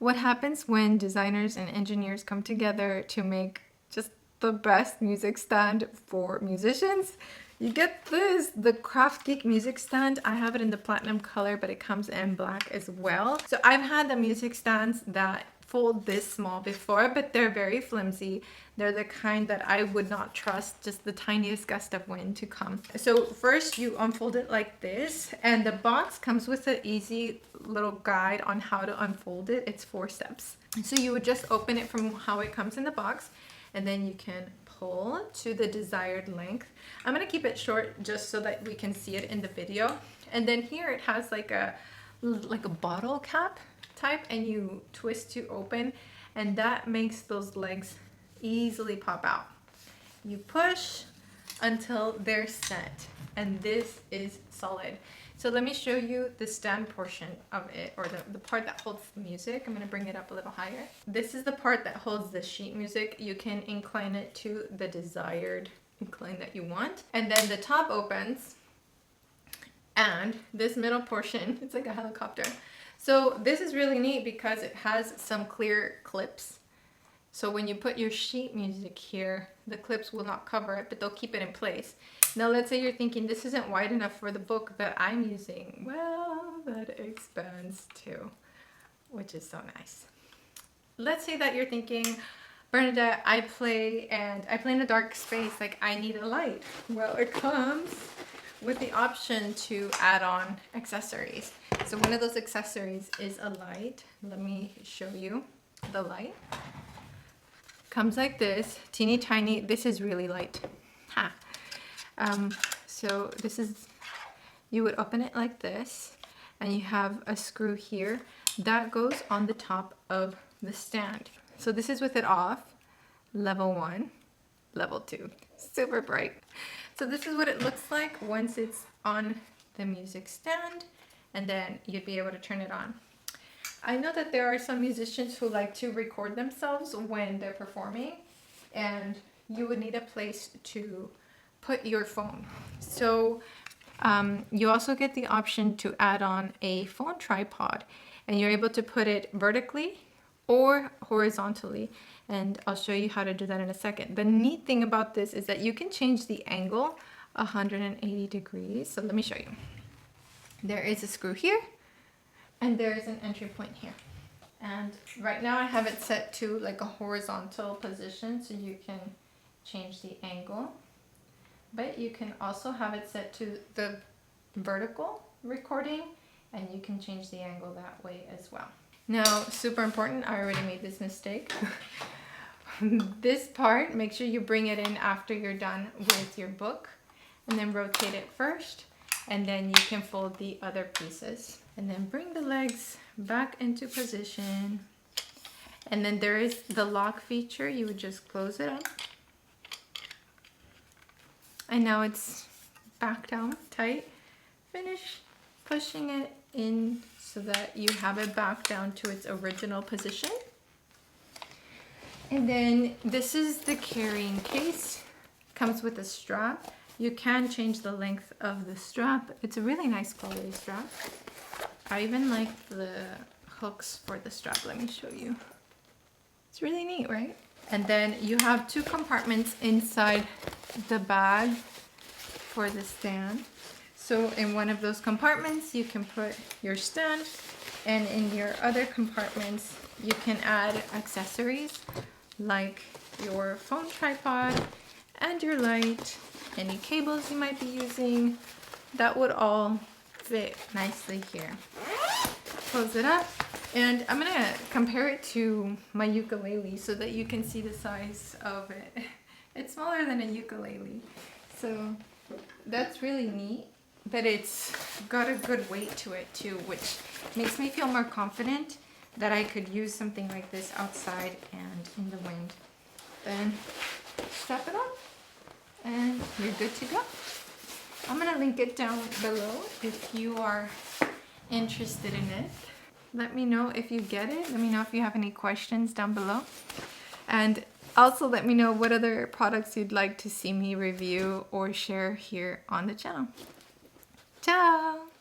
what happens when designers and engineers come together to make just the best music stand for musicians. You get this, the Craft Geek music stand. I have it in the platinum color, but it comes in black as well. So I've had the music stands that fold this small before, but they're very flimsy. They're the kind that I would not trust just the tiniest gust of wind to come. So first you unfold it like this, and the box comes with an easy little guide on how to unfold it. It's 4 steps. So you would just open it from how it comes in the box, and then you can pull to the desired length. I'm gonna keep it short just so that we can see it in the video. And then here it has like a bottle cap type, and you twist to open, and that makes those legs easily pop out. You push until they're set, and this is solid. So let me show you the stand portion of it, or the part that holds the music. I'm going to bring it up a little higher. This is the part that holds the sheet music. You can incline it to the desired incline that you want. And then the top opens, and this middle portion, it's like a helicopter. So this is really neat because it has some clear clips. So when you put your sheet music here, the clips will not cover it, but they'll keep it in place. Now let's say you're thinking this isn't wide enough for the book that I'm using. Well, that expands too, which is so nice. Let's say that you're thinking, Bernadette, I play in a dark space, like I need a light. Well, it comes with the option to add on accessories. So one of those accessories is a light. Let me show you the light. Comes like this, teeny tiny. This is really light. Ha. So this is, you would open it like this, and you have a screw here that goes on the top of the stand. So this is with it off, level 1, level 2, super bright. So this is what it looks like once it's on the music stand, and then you'd be able to turn it on. I know that there are some musicians who like to record themselves when they're performing, and you would need a place to put your phone. So you also get the option to add on a phone tripod, and you're able to put it vertically or horizontally, and I'll show you how to do that in a second. The neat thing about this is that you can change the angle 180 degrees. So let me show you. There is a screw here, and there is an entry point here. And right now I have it set to like a horizontal position, so you can change the angle. But you can also have it set to the vertical recording, and you can change the angle that way as well. Now, super important, I already made this mistake. This part, make sure you bring it in after you're done with your book, and then rotate it first, and then you can fold the other pieces. And then bring the legs back into position. And then there is the lock feature. You would just close it up. And now it's back down tight. Finish pushing it in so that you have it back down to its original position. And then this is the carrying case. Comes with a strap. You can change the length of the strap. It's a really nice quality strap. I even like the hooks for the strap. Let me show you. It's really neat, right? And then you have 2 compartments inside the bag for the stand. So in one of those compartments, you can put your stand, and in your other compartments, you can add accessories like your phone tripod and your light, any cables you might be using. That would all fit nicely here. Close it up, and I'm gonna compare it to my ukulele so that you can see the size of it. It's smaller than a ukulele, so that's really neat. But it's got a good weight to it too, which makes me feel more confident that I could use something like this outside and in the wind. Then step it up, and you're good to go. I'm gonna link it down below if you are interested in it. Let me know if you get it. Let me know if you have any questions down below. And also let me know what other products you'd like to see me review or share here on the channel. Ciao!